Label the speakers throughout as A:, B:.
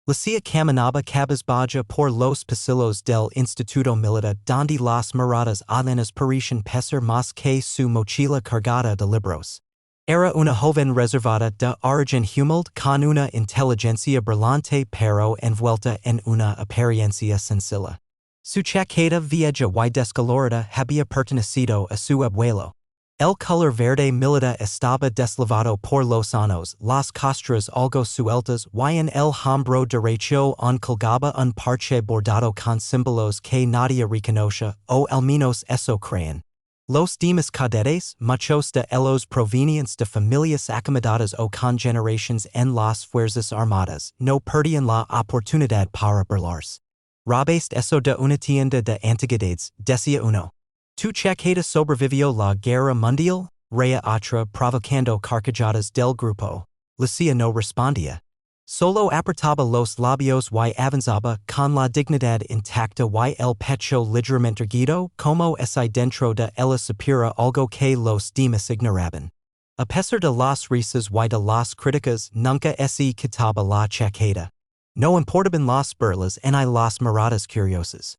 A: Lucía caminaba cabizbaja por los pasillos del Instituto Militar donde las miradas atenas parecían pesar más que su mochila cargada de libros. Era una joven reservada de origen humilde con una inteligencia brillante pero envuelta en una apariencia sencilla. Su chaqueta vieja y descolorida había pertenecido a su abuelo. El color verde militar estaba deslavado por los años, las costras algo sueltas y en el hombro derecho colgaba un parche bordado con símbolos que nadie reconoció, o al menos eso creían. Los demás cadetes, muchos de ellos provenientes de familias acomodadas o con generaciones en las fuerzas armadas, no perdían la oportunidad para burlarse. Rabaste eso de una tienda de antigüedades, decía uno. Tu chaqueta sobrevivió la guerra mundial, reía otra provocando carcajadas del grupo. Lucía no respondía. Solo apretaba los labios y avanzaba con la dignidad intacta y el pecho ligeramente erguido, como si dentro de ella supiera algo que los demás ignoraban. A pesar de las risas y de las críticas, nunca se quitaba la chaqueta. No importaban las burlas ni las miradas curiosas.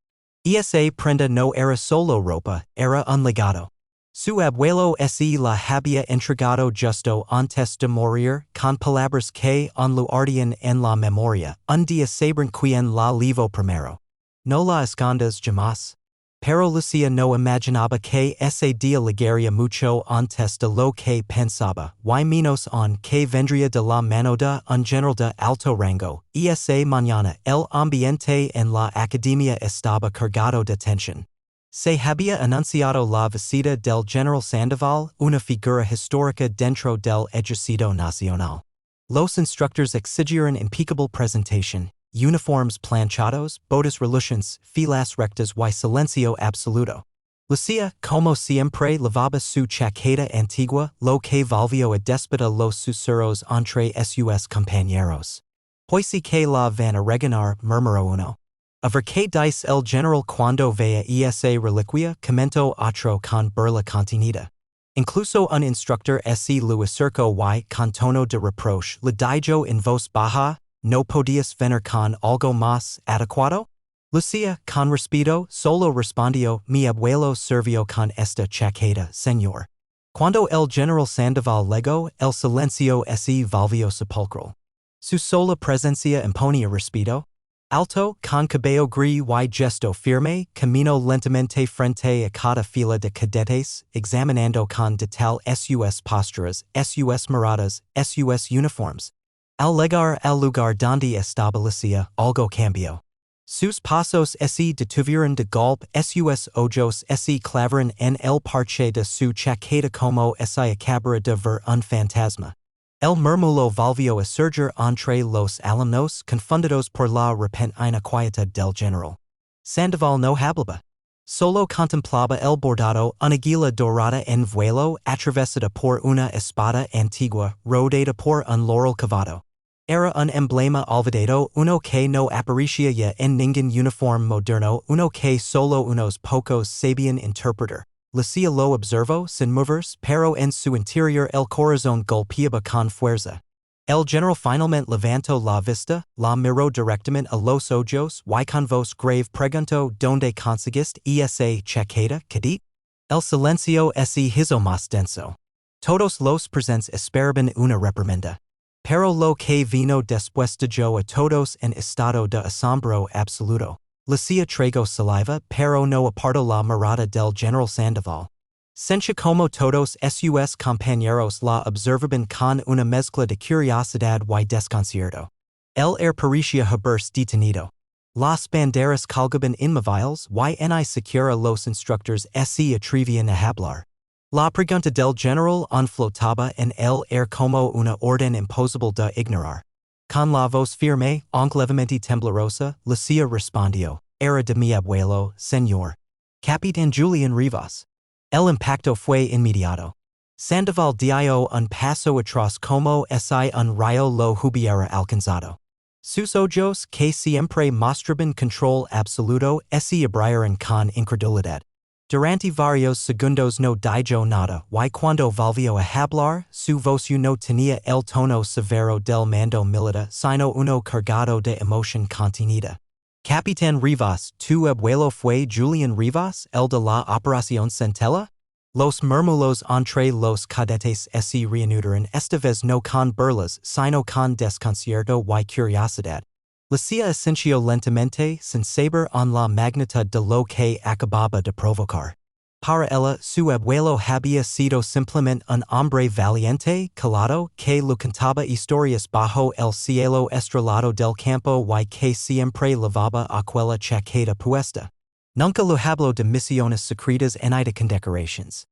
A: Esa prenda no era solo ropa, era un legado. Su abuelo se la había entregado justo antes de morir, con palabras que lo ardían en la memoria. Un día sabrán quién la levo primero. No la escondas jamás. Pero Lucía no imaginaba que ese día llegaría mucho antes de lo que pensaba, y menos aún que vendría de la mano de un general de alto rango. Esa mañana el ambiente en la academia estaba cargado de tensión. Se había anunciado la visita del general Sandoval, una figura histórica dentro del ejército nacional. Los instructores exigieron impecable presentación. Uniformes planchados, botas relucientes, filas rectas y silencio absoluto. Lucía, como siempre, lavaba su chaqueta antigua, lo que volvió a despertar los susurros entre sus compañeros. Hoy que la van a regañar, murmuró uno. A ver qué dice el general cuando vea esa reliquia, comentó otro con burla contenida. Incluso un instructor se lo acercó y, con tono de reproche, le dijo en voz baja, ¿no podías venir con algo más adecuado? Lucía, con respeto, solo respondió, mi abuelo sirvió con esta chaqueta, señor. Cuando el general Sandoval llegó, el silencio se volvió sepulcral. Su sola presencia imponía respeto. Alto, con cabello gris y gesto firme, caminó lentamente frente a cada fila de cadetes, examinando con detalle sus posturas, sus miradas, sus uniformes. Al llegar al lugar donde estaba Lucía, algo cambió. Sus pasos se detuvieron de golpe, sus ojos se clavaron en el parche de su chaqueta como si acabara de ver un fantasma. El murmullo volvió a surgir entre los alumnos confundidos por la repentina quieta del general. Sandoval no hablaba. Solo contemplaba el bordado, una águila dorada en vuelo, atravesada por una espada antigua, rodeada por un laurel cavado. Era un emblema olvidado, uno que no aparecía ya en ningún uniforme moderno, uno que solo unos pocos sabían interpretar. Lucía lo observó sin moverse, pero en su interior el corazón golpeaba con fuerza. El general finalmente levantó la vista, la miró directamente a los ojos y con voz grave preguntó ¿Dónde conseguiste esa chaqueta, cadete? El silencio se hizo más denso. Todos los presentes esperaban una reprimenda. Pero lo que vino después dejó a todos en estado de asombro absoluto. Lucía tragó saliva, pero no apartó la mirada del general Sandoval. Sentía como todos sus compañeros la observaban con una mezcla de curiosidad y desconcierto. El air parecía haberse detenido. Las banderas colgaban inmóviles y ni siquiera los instructores se atrevían a hablar. La pregunta del general flotaba en el aire como una orden imposible de ignorar. Con la voz firme, aunque levemente temblorosa, Lucía respondió, era de mi abuelo, señor. Capitán Julián Rivas. El impacto fue inmediato. Sandoval dio un paso atrás como si un rayo lo hubiera alcanzado. Sus ojos, que siempre mostraban control absoluto, se abrieron con incredulidad. Durante varios segundos no dijo nada y cuando volvió a hablar, su voz no tenía el tono severo del mando militar sino uno cargado de emoción contenida. Capitán Rivas, ¿tu abuelo fue Julián Rivas, el de la Operación Centella? Los murmulos entre los cadetes se reanudaron esta vez no con burlas sino con desconcierto y curiosidad. Lucía asintió lentamente sin saber en la magnitud de lo que acababa de provocar. Para ella, su abuelo había sido simplemente un hombre valiente, calado, que lo cantaba historias bajo el cielo estrellado del campo y que siempre lavaba aquella chaqueta puesta. Nunca lo habló de misiones secretas ni de condecorations.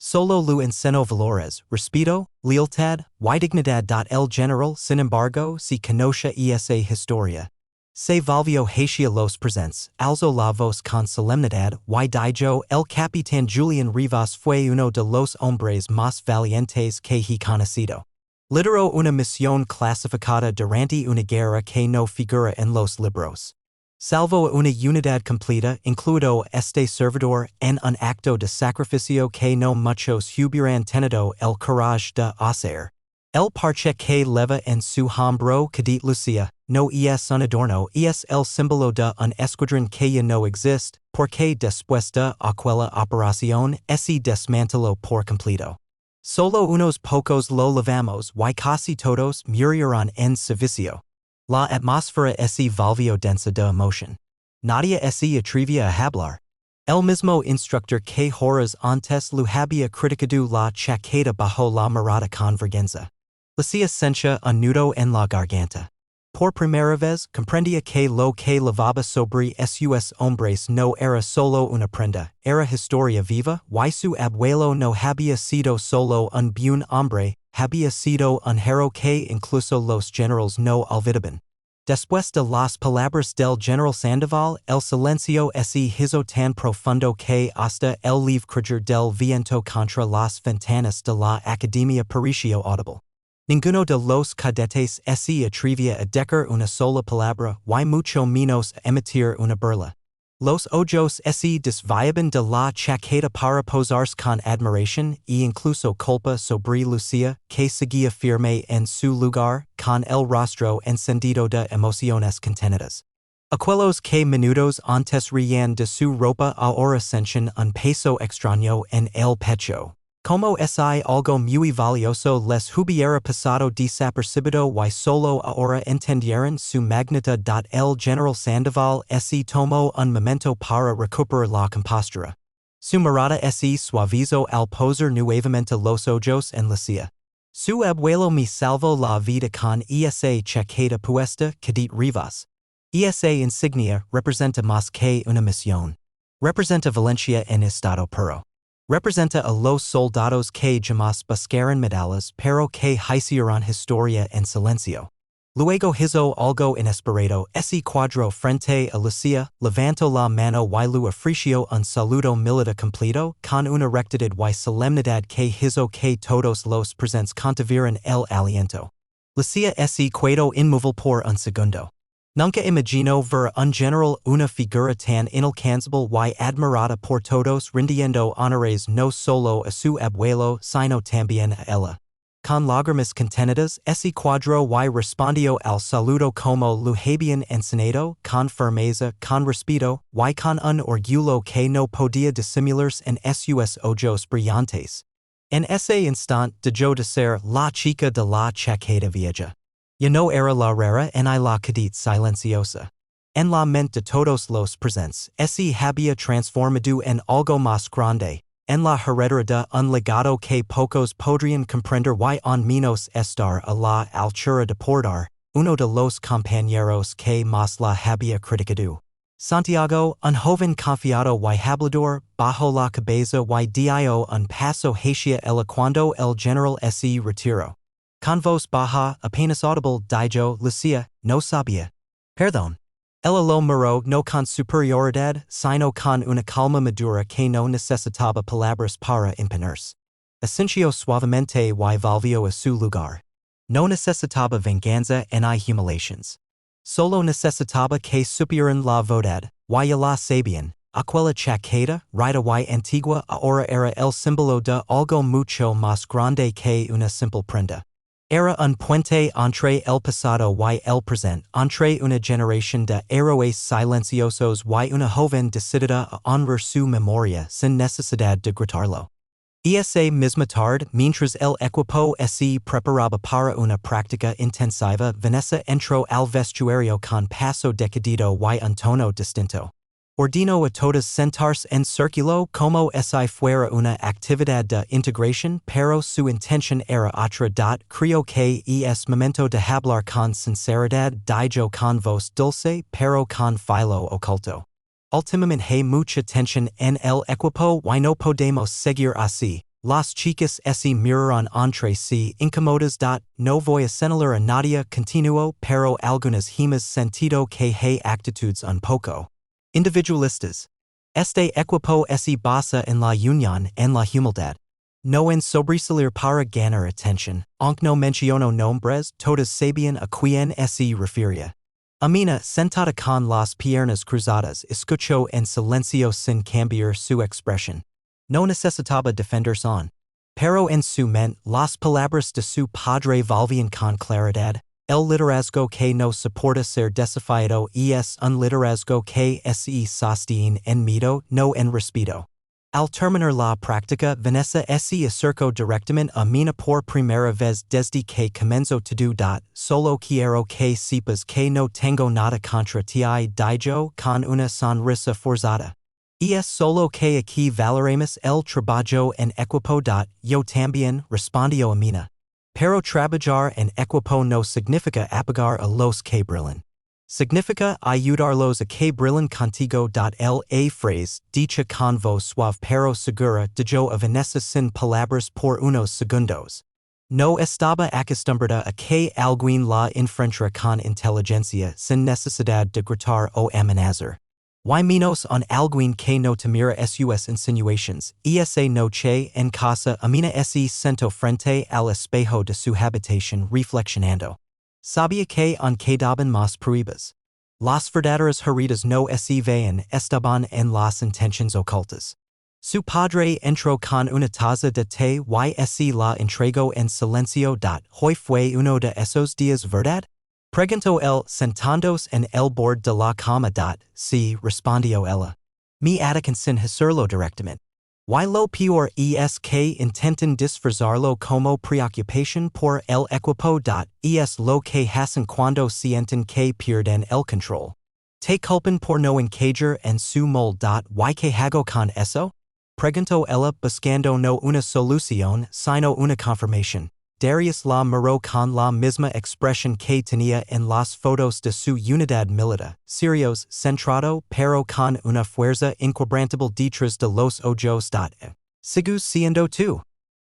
A: Solo lo enseñó valores, respeto, lealtad, y dignidad. El general, sin embargo, si conoce esa historia. Se volvió hacia los presentes, alzó la voz con solemnidad y dijo: el capitán Julián Rivas fue uno de los hombres más valientes que he conocido. Lideró una misión clasificada durante una guerra que no figura en los libros. Salvó una unidad completa, incluido este servidor, en un acto de sacrificio que no muchos hubieran tenido el courage de hacer. El parche que leva en su hombro cadete Lucía, no es un adorno, es el símbolo de un escuadrón que ya no existe, porque después de aquella operación, se desmanteló por completo. Solo unos pocos lo levamos y casi todos murieron en servicio. La atmósfera se volvió densa de emoción. Nadie se atrevía a hablar. El mismo instructor que horas antes lo había criticado la chaqueta bajo la mirada con vergüenza. Lucía sentía un nudo en la garganta. Por primera vez, comprendía que lo que levaba sobre sus hombres no era solo una prenda, era historia viva, y su abuelo no había sido solo un buen hombre, había sido un héroe que incluso los generales no olvidaban. Después de las palabras del general Sandoval, el silencio se hizo tan profundo que hasta el crujir del viento contra las ventanas de la academia pareció audible. Ninguno de los cadetes se atrevía a decir una sola palabra y mucho menos a emitir una burla. Los ojos se desviaban de la chaqueta para posarse con admiración e incluso culpa sobre Lucía, que seguía firme en su lugar, con el rostro encendido de emociones contenidas. Aquellos que minutos antes reían de su ropa ahora sentían un peso extraño en el pecho. Como si algo muy valioso les hubiera pasado desapercibido y solo ahora entendieron su magnitud. El general Sandoval se tomó un momento para recuperar la compostura. Su mirada se suavizó al posar nuevamente los ojos en Lucía. Su abuelo me salvó la vida con esa chaqueta puesta, cadete Rivas. Esa insignia representa más que una misión. Representa Valencia en estado puro. Representa a los soldados que jamás buscaron medallas pero que hicieron historia en silencio. Luego hizo algo inesperado, se cuadró frente a Lucía, levantó la mano y le ofreció un saludo militar completo, con una rectitud y solemnidad que hizo que todos los presentes contuvieran el aliento. Lucía se quedó inmóvil por un segundo. Nunca imaginó ver un general una figura tan inalcanzable y admirada por todos rindiendo honores no solo a su abuelo sino también a ella. Con lágrimas contenidas, se cuadró y respondió al saludo como lo habían enseñado, con firmeza, con respeto, y con un orgullo que no podía disimularse en sus ojos brillantes. En ese instante dejó de ser la chica de la chaqueta vieja. Ya no era la rara ni la cadete silenciosa. En la mente de todos los presentes, se había transformado en algo más grande, en la heredera de un legado que pocos podrían comprender y en menos estar a la altura de portar, uno de los compañeros que más la había criticado. Santiago, un joven confiado y hablador, bajó la cabeza y dio un paso hacia ella cuando el general se retiró. Con voz baja, apenas audible, dijo: Lucía, no sabía. Perdón. Ella lo miró no con superioridad, sino con una calma madura que no necesitaba palabras para imponerse. Asintió suavemente y volvió a su lugar. No necesitaba venganza ni humiliaciones. Solo necesitaba que supieran la verdad, y la sabían. Aquella Chaqueta, rida y antigua ahora era el símbolo de algo mucho más grande que una simple prenda. Era un puente entre el pasado y el presente, entre una generación de héroes silenciosos y una joven decidida a honrar su memoria sin necesidad de gritarlo. Esa misma tarde, mientras el equipo se preparaba para una práctica intensiva, Vanessa entró al vestuario con paso decidido y un tono distinto. Ordinó a todas sentarse en círculo como si fuera una actividad de integración, pero su intención era otra. Creo que es momento de hablar con sinceridad, digo con voz dulce, pero con filo oculto. Últimamente hay mucha tensión en el equipo y no podemos seguir así. Las chicas se miraron entre sí incómodas. No voy a señalar a nadie, continuó, pero algunas hemos sentido que hay actitudes un poco individualistas. Este equipo se basa en la unión, en la humildad. No en sobresalir para ganar atención, aunque no menciono nombres, todas sabían a quién se refería. Amina, sentada con las piernas cruzadas, escuchó en silencio sin cambiar su expresión. No necesitaba defenderse. Pero en su mente, las palabras de su padre volvían con claridad. El liderazgo que no soporta ser desafiado es un liderazgo que se sostiene en miedo, no en respeto. Al terminar la práctica, Vanessa se acercó directamente a Mina por primera vez desde que comenzó todo. Solo quiero que sepas que no tengo nada contra ti, dijo con una sonrisa forzada. Es solo que aquí valoremos el trabajo en equipo. Yo también, respondió Amina. Pero trabajar en equipo no significa apagar a los que brillan. Significa ayudarlos a que brillen contigo. La phrase, dicha con voz suave pero segura, dijo a Vanessa sin palabras por unos segundos. No estaba acostumbrada a que alguien la enfrentara con inteligencia sin necesidad de gritar o amenazar. Y menos on alguien que no temiera sus insinuations. Esa noche en casa, Amina se sentó frente al espejo de su habitación reflexionando. Sabía que aún quedaban más pruebas. Las verdaderas heridas no se veían, estaban en las intenciones ocultas. Su padre entró con una taza de té y se la entregó en silencio. Hoy fue uno de esos días, ¿verdad? Preguntó él, sentándose en el borde de la cama. Sí, respondió ella. Mi atacan sin hacerlo directamente. Y lo peor es que intentan disfrazarlo como preocupación por el equipo. Es lo que hacen cuando sienten que pierden el control. ¿Te culpan por no encajar en su molde? ¿Y qué hago con eso? Preguntó ella, buscando no una solución, sino una confirmación. Darius la miró con la misma expresión que tenía en las fotos de su unidad militar, serios, centrado, pero con una fuerza inquebrantable detrás de los ojos. ¿Sigues siendo tú?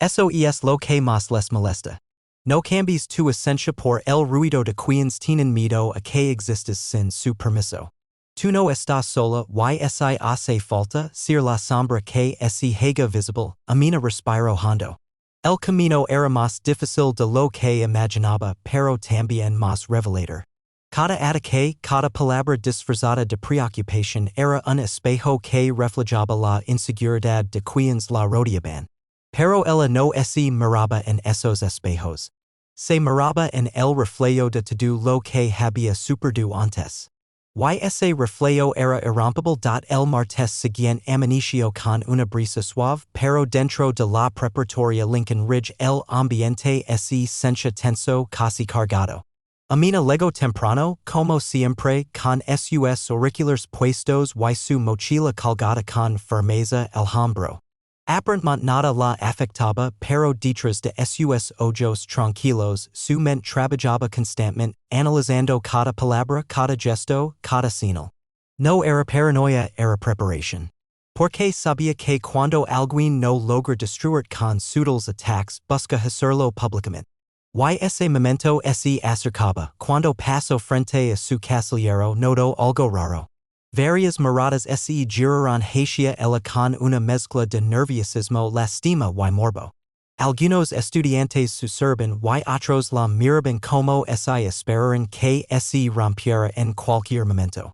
A: Eso es lo que más les molesta. No cambies tu esencia por el ruido de quienes tienen miedo a que existes sin su permiso. Tú no estás sola y si hace falta ser la sombra que se haga visible. Amina respiró hondo. El camino era más difícil de lo que imaginaba, pero también más revelador. Cada ataque, cada palabra disfrazada de preocupación era un espejo que reflejaba la inseguridad de quienes la rodeaban. Pero ella no se miraba en esos espejos. Se miraba en el reflejo de todo lo que había superado antes. Y ese reflejo era irrompible. El martes siguiente amaneció con una brisa suave, pero dentro de la preparatoria Lincoln Ridge el ambiente se sentía tenso, casi cargado. Amina llegó temprano, como siempre, con sus auriculares puestos y su mochila colgada con firmeza al hombro. Aparentemente nada la afectaba, pero detrás de sus ojos tranquilos, su mente trabajaba constantemente, analizando cada palabra, cada gesto, cada señal. No era paranoia, era preparación. Porque sabía que cuando alguien no logra destruir con sutiles ataques, busca hacerlo públicamente. Y ese momento se acercaba, cuando pasó frente a su casillero, notó algo raro. Varias miradas se giraron hacia ella con una mezcla de nerviosismo, lástima y morbo. Algunos estudiantes susurban y otros la miraban como si esperaran que se rompiera en cualquier momento.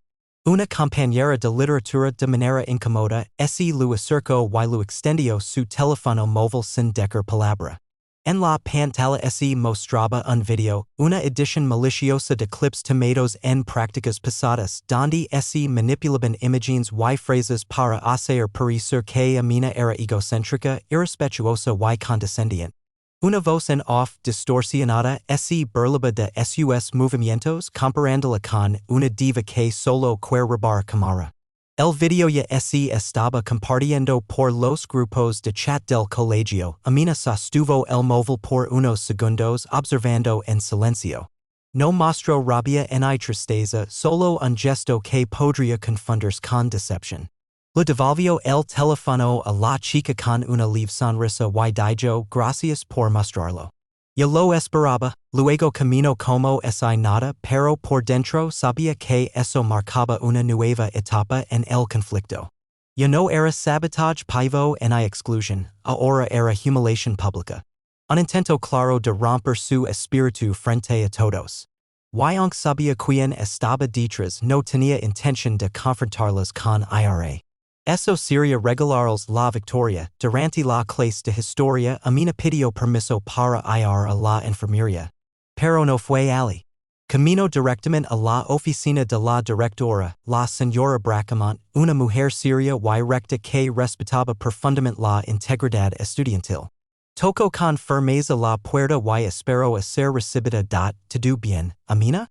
A: Una compañera de literatura de manera incómoda, ese lo acercó y lo extendió su teléfono móvil sin decir palabra. En la pantalla se mostraba un video, una edición maliciosa de clips tomados en prácticas pasadas, donde se manipulaban imágenes y frases para hacer parecer que Amina era egocéntrica, irrespetuosa y condescendiente. Una voz en off distorsionada se burlaba de sus movimientos comparándola con una diva que solo quiere robar cámara. El video ya se estaba compartiendo por los grupos de chat del colegio. Amina sostuvo el móvil por unos segundos observando en silencio. No mostró rabia ni tristeza, solo un gesto que podría confundirse con decepción. Le devolvió el teléfono a la chica con una leve sonrisa y dijo gracias por mostrarlo. Yo lo esperaba, luego caminó como si nada, pero por dentro sabía que eso marcaba una nueva etapa en el conflicto. Ya no era sabotage pivo ni exclusión, ahora era humiliación pública. Un intento claro de romper su espíritu frente a todos. Y aunque sabía quien estaba detrás, no tenía intención de confrontarlas con ira. Eso sería regalarles la victoria. Durante la clase de historia, Amina pidió permiso para ir a la enfermería. Pero no fue allí. Caminó directamente a la oficina de la directora, la señora Bracamont, una mujer seria y recta que respetaba profundamente la integridad estudiantil. Tocó con firmeza la puerta y esperó a ser recibida. ¿Todo bien, Amina?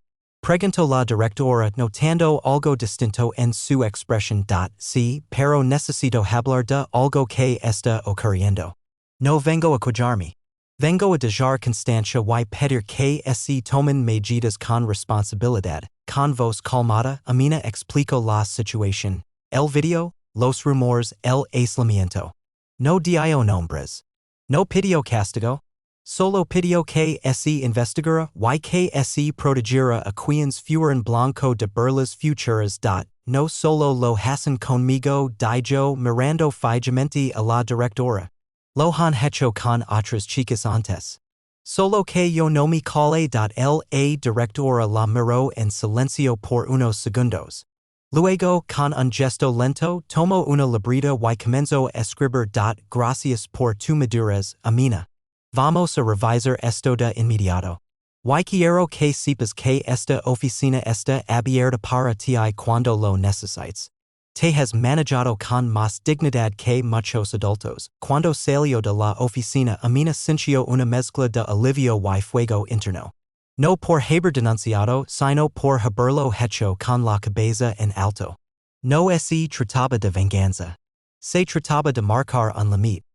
A: Preguntó la directora notando algo distinto en su expresión. Sí, pero necesito hablar de algo que está ocurriendo. No vengo a quejarme. Vengo a dejar constancia y pedir que se tomen medidas con responsabilidad. Con voz calmada, Amina explicó la situación. El video, los rumores, el aislamiento. No dio nombres. No pidió castigo. Solo pidió que se investigara y que se protegiera a quienes fueran blanco de burlas futuras. No solo lo hacen conmigo, dijo mirando fijamente a la directora. Lo han hecho con otras chicas antes. Solo que yo no me cale. La directora la miró en silencio por unos segundos. Luego, con un gesto lento, tomó una libreta y comenzó a escribir. Gracias por tu madurez, Amina. Vamos a revisar esto de inmediato. Y quiero que sepas que esta oficina está abierta para ti cuando lo necesites. Te has manejado con más dignidad que muchos adultos. Cuando salió de la oficina, Amina sintió una mezcla de alivio y fuego interno. No por haber denunciado, sino por haberlo hecho con la cabeza en alto. No se trataba de venganza. Se trataba de marcar un límite.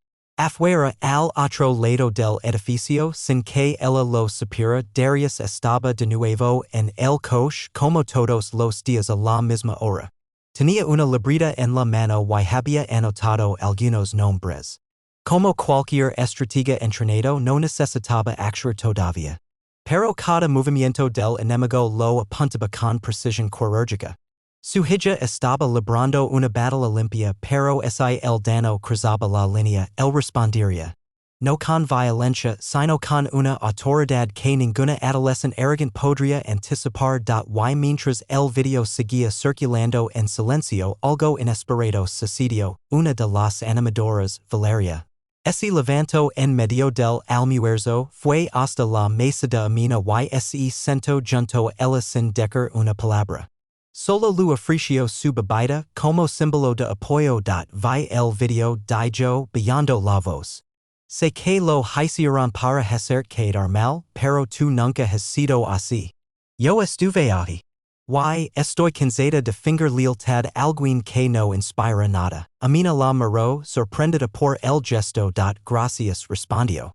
A: Afuera, al otro lado del edificio, sin que ella lo supiera, Darius estaba de nuevo en el coche como todos los días a la misma hora. Tenía una libreta en la mano y había anotado algunos nombres. Como cualquier estratega entrenado, no necesitaba actuar todavía. Pero cada movimiento del enemigo lo apuntaba con precisión quirúrgica. Su hija estaba librando una batalla limpia, pero si el dano cruzaba la línea, él respondería. No con violencia, sino con una autoridad que ninguna adolescente arrogante podría anticipar. Y mientras el video seguía circulando en silencio, algo inesperado sucedió. Una de las animadoras, Valeria, se levantó en medio del almuerzo, fue hasta la mesa de Amina y se sentó junto a ella sin decir una palabra. Solo lo ofreció su bebida como símbolo de apoyo. Vi el video, dijo, bajando la voz. Sé que lo hicieron para hacer quedar mal, pero tú nunca has sido así. Yo estuve ahí. Y estoy cansada de fingir lealtad a alguien que no inspira nada. Amina la miró, sorprendida por el gesto. Gracias, respondió.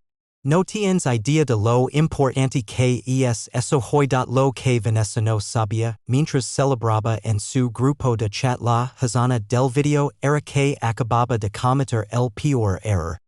A: No tienes idea de lo importante que es eso hoy. Lo que Vanessa no sabía, mientras celebraba en su grupo de chat la hazana del video, era que acababa de cometer el peor error.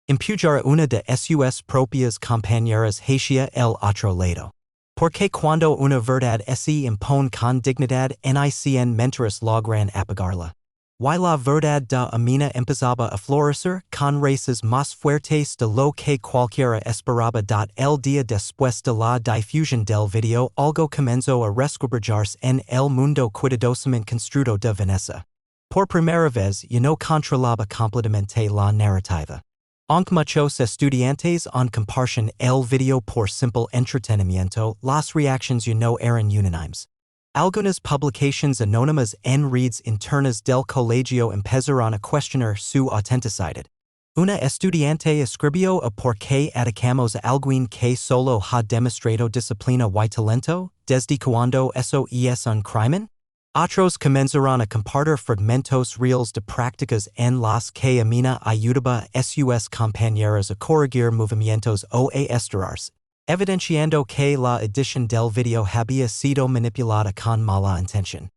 A: Imputar a una de sus propias compañeras hacia el otro lado. Porque cuando una verdad se impone con dignidad, ni cien mentiras logran apagarla. Y la verdad da amina empezaba a florecer con raíces más fuertes de lo que cualquiera esperaba. El día después de la difusión del video algo comenzó a resquebrajarse en el mundo cuidadosamente construido de Venecia. Por primera vez yo no controlaba completamente la narrativa. Aunque muchos estudiantes han compartido el video por simple entretenimiento, las reacciones no eran unánimes. Algunas publicaciones anónimas en redes internas del colegio empezaron a cuestionar su autenticidad. Una estudiante escribió a por qué atacamos a alguien que solo ha demostrado disciplina y talento, desde cuando eso es un crimen? Otros comenzaron a compartir fragmentos reales de prácticas en las que amina ayudaba a sus compañeros a corregir movimientos o a estirarse, evidenciando que la edición del video había sido manipulada con mala intención.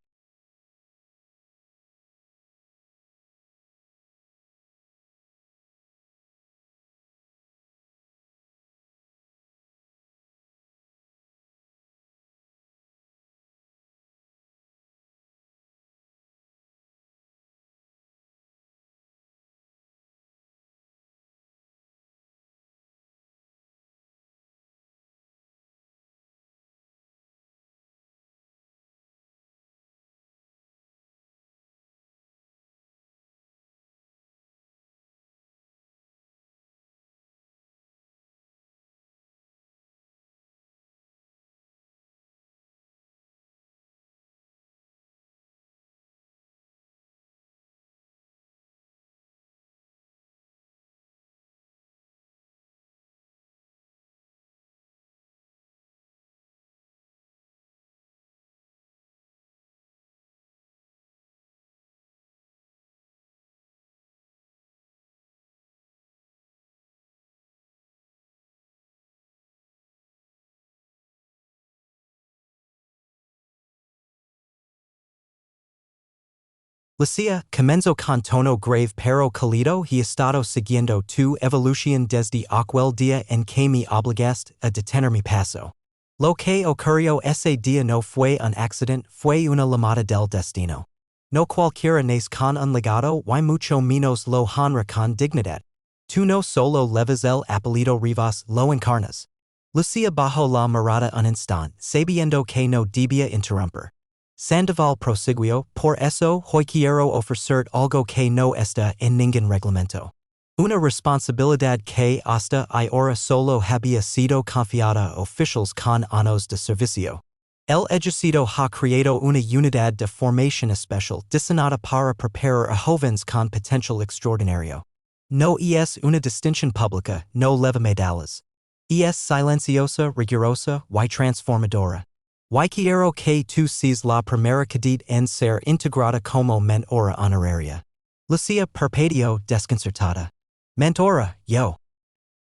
A: Lucía comenzó con tono grave pero cálido y estado siguiendo tu evolución desde aquel día en que me obligaste a detener mi paso. Lo que ocurrió ese día no fue un accidente, fue una llamada del destino. No cualquiera nace con un legado y mucho menos lo honra con dignidad. Tú no solo levas el apellido Rivas, lo encarnas. Lucía bajó la mirada un instante, sabiendo que no debía interrumpir. Sandoval prosiguió, por eso hoy quiero ofrecer algo que no está en ningún reglamento. Una responsabilidad que hasta ahora solo había sido confiada a oficiales con años de servicio. El ejército ha creado una unidad de formación especial diseñada para preparar a jóvenes con potencial extraordinario. No es una distinción pública, no leva medallas. Es silenciosa, rigurosa y transformadora. Y quiero que tú seas la primera cadete en ser integrada como mentora honoraria. Lucía parpadeó desconcertada. Mentora, yo.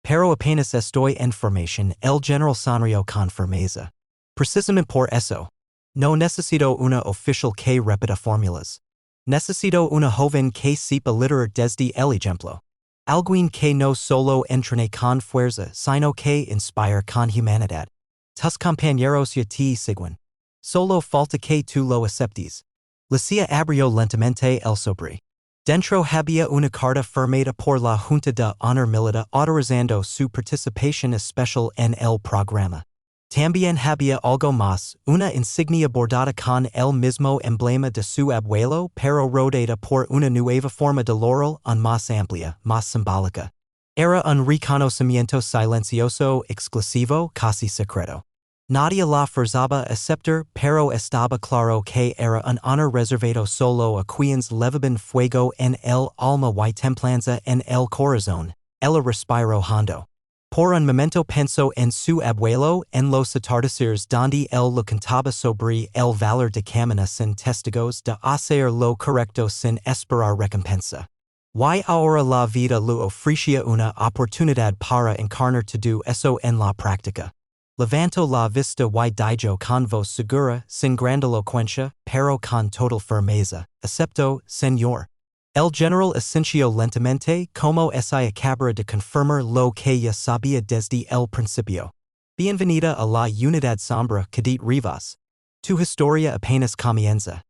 A: Pero apenas estoy en formación, el general sonrió con firmeza. Precisamente por eso. No necesito una oficial que repita fórmulas. Necesito una joven que sepa liderar desde el ejemplo. Alguien que no solo entrene con fuerza, sino que inspire con humanidad. Tus compañeros ya te siguen. Solo falta que tú lo aceptes. Lucía abrió lentamente el sobre. Dentro había una carta firmada por la Junta de Honor Militar autorizando su participación especial en el programa. También había algo más, una insignia bordada con el mismo emblema de su abuelo, pero rodeada por una nueva forma de laurel, más amplia, más simbólica. Era un reconocimiento silencioso, exclusivo, casi secreto. Nadie la forzaba a aceptar, pero estaba claro que era un honor reservado solo a quienes levaban fuego en el alma y templanza en el corazón. Ella respiró hondo. Por un momento pensó en su abuelo, en los atardeceres donde él lo cantaba sobre el valor de caminar sin testigos, de hacer lo correcto sin esperar recompensa. Y ahora la vida le ofrecía una oportunidad para encarnar todo eso en la práctica. Levantó la vista y dijo con voz segura, sin grandilocuencia, pero con total firmeza, acepto, señor. El general asintió lentamente, como si acabara de confirmar lo que ya sabía desde el principio. Bienvenida a la unidad sombra, cadete Rivas. Tu historia apenas comienza.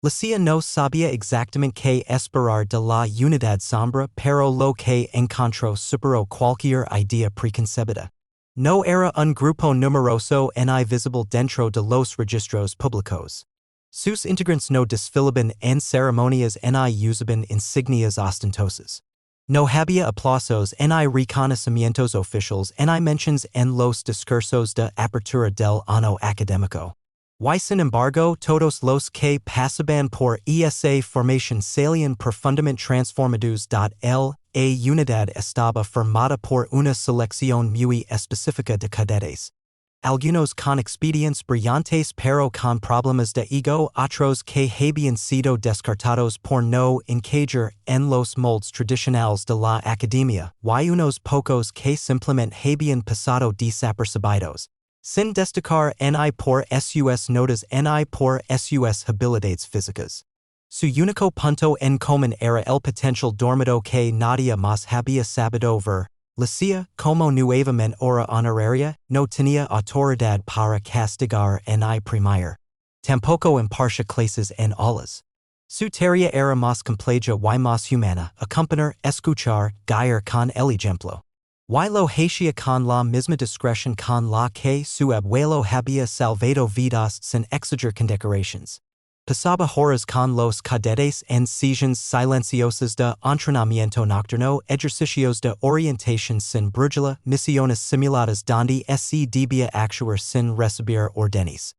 A: Lucía no sabía exactamente qué esperar de la unidad sombra, pero lo que encontró superó cualquier idea preconcebida. No era un grupo numeroso ni visible dentro de los registros públicos. Sus integrantes no desfilaban en ceremonias ni usaban insignias ostentosas. No había aplausos ni reconocimientos oficiales ni mentions en los discursos de apertura del año académico. Y sin embargo, todos los que pasaban por esa formación salían profundamente transformados. La unidad estaba formada por una selección muy específica de cadetes. Algunos con expedientes brillantes pero con problemas de ego, otros que habían sido descartados por no encajar en los moldes tradicionales de la academia, y unos pocos que simplemente habían pasado desapercibidos, sin destacar ni por sus notas ni por sus habilidades físicas. Su único punto en común era el potencial dormido que nadie más había sabido ver. Lucía, como nuevamente hora honoraria, no tenía autoridad para castigar ni premiar. Tampoco impartía clases en aulas. Su tarea era más compleja y más humana, acompañar, escuchar, guiar con el ejemplo. Y lo hacía con la misma discreción con la que su abuelo había salvado vidas sin exigir condecorations. Pasaba horas con los cadetes en sesiones silenciosas de entrenamiento nocturno, ejercicios de orientación sin brújula, misiones simuladas donde se debía actuar sin recibir órdenes.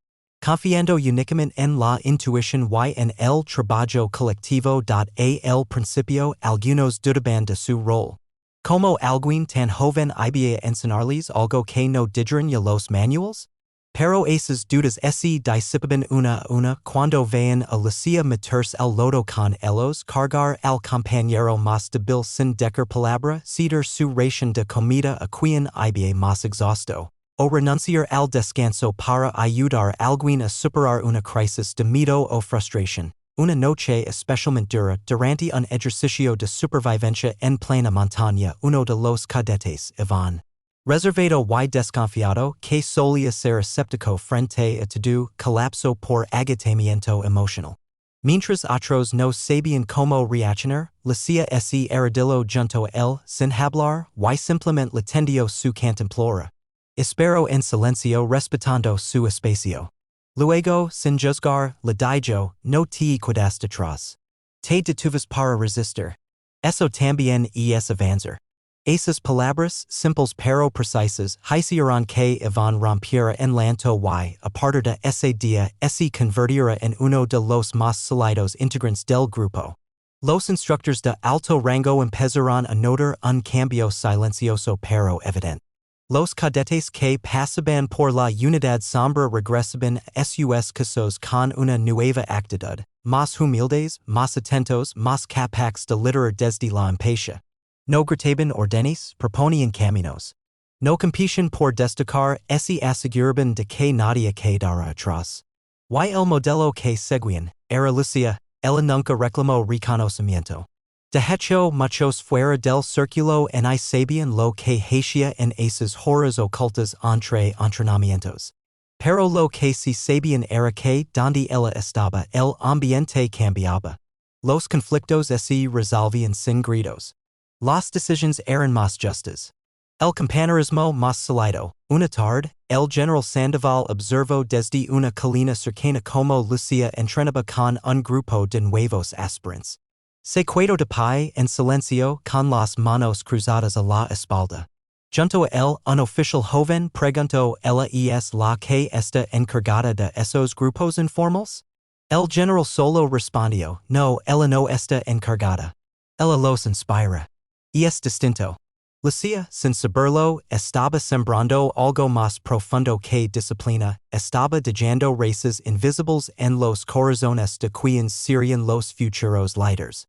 A: Confiando únicamente en la intuición y en el trabajo colectivo. Al principio, algunos dudaban de su rol. Como alguien tan joven ibía enseñarles algo que no dijeron ya los manuals? Pero esas dudas se disipaban una a una cuando veían a Lucía meterse el lodo con ellos, cargar al compañero más débil sin decir palabra, ceder su ración de comida a quien ibía más exhausto, o renunciar al descanso para ayudar a alguien a superar una crisis de miedo o frustración. Una noche especialmente dura, durante un ejercicio de supervivencia en plena montaña, uno de los cadetes, Iván, reservado y desconfiado, que solía ser escéptico frente a todo, colapsó por agotamiento emocional. Mientras otros no sabían cómo reaccionar, Lucía se arrodilló junto a él, sin hablar, y simplemente le tendió su cantimplora. Esperó en silencio respetando su espacio. Luego, sin juzgar, le dijo, no te quedaste atrás. Te detuviste para resistir. Eso también es avanzar. Esas palabras, simples pero precisas, hicieron que Iván rompiera en llanto y, a partir de ese día, se convirtiera en uno de los más sólidos integrantes del grupo. Los instructores de alto rango empezaron a notar un cambio silencioso pero evidente. Los cadetes que pasaban por la unidad sombra regresaban a sus casos con una nueva actitud, más humildes, más atentos, más capaces de liderar desde la impacia. No gritaban órdenes, proponían caminos. No competían por destacar, se aseguraban de que nadie quedara atrás. Y el modelo que seguían era Lucía. Ella nunca reclamó reconocimiento. De hecho, muchos fuera del círculo ni sabían lo que hacía en esas horas ocultas entre entrenamientos. Pero lo que sí sabían era que donde ella estaba, el ambiente cambiaba. Los conflictos se resolvían sin gritos. Las decisiones eran más justas. El compañerismo más sólido. Una tarde, el general Sandoval observó desde una colina cercana como Lucía entrenaba con un grupo de nuevos aspirantes. Se quedó de pie en silencio con las manos cruzadas a la espalda. Junto a él, un oficial joven preguntó, ¿ella es la que está encargada de esos grupos informales? El general solo respondió, no, ella no está encargada. Ella los inspira. Y es distinto. Lucía, sin saberlo, estaba sembrando algo más profundo que disciplina, estaba dejando raíces invisibles en los corazones de quienes serían los futuros líderes.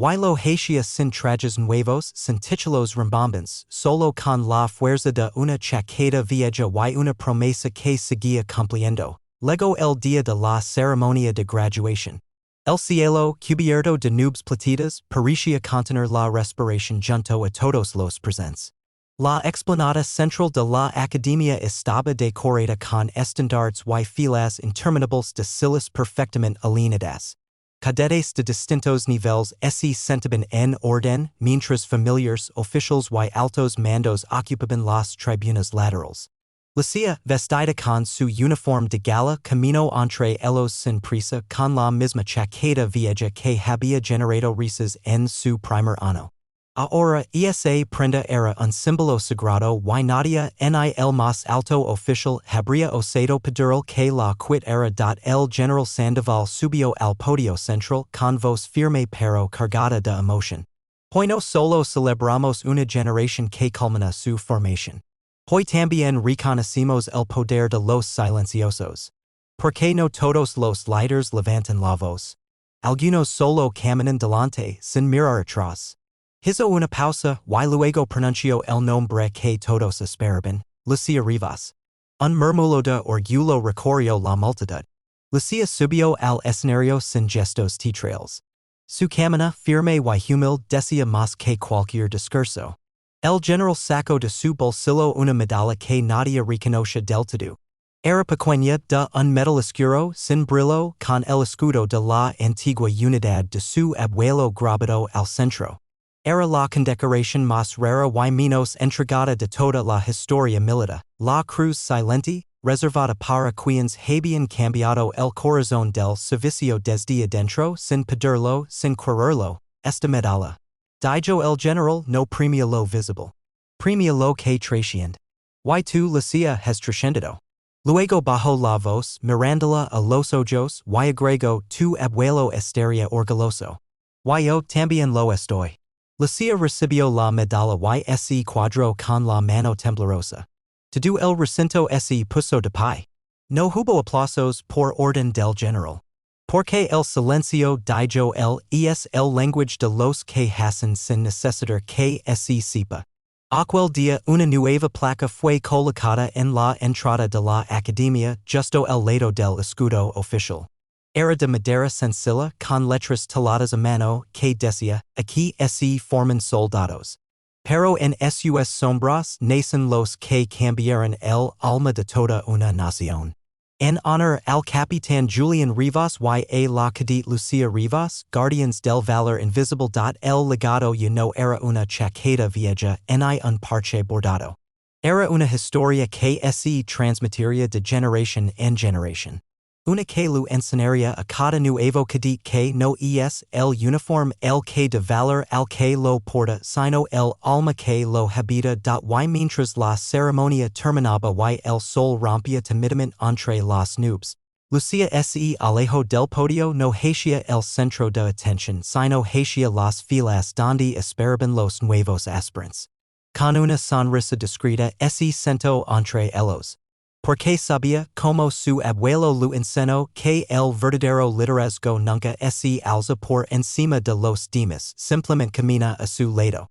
A: Y lo hacía sin trajes nuevos, sin títulos rimbombantes, solo con la fuerza de una chaqueta vieja y una promesa que seguía cumpliendo. Luego el día de la ceremonia de graduación. El cielo, cubierto de nubes plateadas, parecía contener la respiración junto a todos los presentes. La explanada central de la academia estaba decorada con estandartes y filas interminables de sillas perfectamente alineadas. cadetes de distintos niveles se sentaban en orden, mientras familiares oficiales y altos mandos ocupaban las tribunas laterales. Lucía, vestida con su uniforme de gala, caminó entre ellos sin prisa con la misma chaqueta vieja que había generado risas en su primer año. Ahora esa prenda era un símbolo sagrado y nadie en el más alto oficial habría osado pedirle que la quitara. El general Sandoval subió al podio central con voz firme pero cargada de emoción. Hoy no solo celebramos una generación que culmina su formación. Hoy también reconocimos el poder de los silenciosos. Porque no todos los líderes levantan la voz. Algunos solo caminan delante sin mirar atrás. Hizo una pausa y luego pronunció el nombre que todos esperaban, Lucía Rivas. Un murmullo de orgullo recorrió la multitud. Lucía subió al escenario sin gestos teatrales. Su camina firme y humilde decía más que cualquier discurso. El general sacó de su bolsillo una medalla que nadie reconoció del todo. Era pequeña de un metal oscuro sin brillo con el escudo de la antigua unidad de su abuelo grabado al centro. Era la condecoración más rara y menos entregada de toda la historia militar, la cruz silente, reservada para quienes habían cambiado el corazón del servicio desde adentro sin pedirlo, sin quererlo. Esta medalla, dijo el general, no premia lo visible. Premia lo que trasciende. Y tú, Lucía, has trascendido. Luego bajó la voz, mirándola a los ojos, y agregó, tu abuelo estaría orgulloso. Y yo también lo estoy. Lucía recibió la medalla y se cuadró con la mano temblorosa. Todo el recinto se puso de pie. No hubo aplausos por orden del general. Porque el silencio dijo es el lenguaje de los que hacen sin necesitar que se sepa. Aquel día una nueva placa fue colocada en la entrada de la academia justo al lado del escudo oficial. Era de madera sencilla con letras taladas a mano que decía, aquí se forman soldados. Pero en sus sombras nacen los que cambiarán el alma de toda una nación. En honor al capitán Julián Rivas y a la cadete Lucía Rivas, guardians del valor invisible. El legado ya no era una chaqueta vieja ni un parche bordado. Era una historia que se transmitiría de generación en generación. Una que lo enseñaría a cada nuevo cadete que no es el uniforme el que de valor al que lo porta, sino el alma que lo habita. Y mientras la ceremonia terminaba y el sol rompía timidamente entre las nubes, Lucía se alejó del podio. No hacia el centro de atención, sino hacia las filas donde esperaban los nuevos aspirantes. Con una sonrisa discreta se sentó entre ellos. Porque sabía, como su abuelo lo enseñó, que el verdadero liderazgo nunca se alza por encima de los demás, simplemente camina a su lado.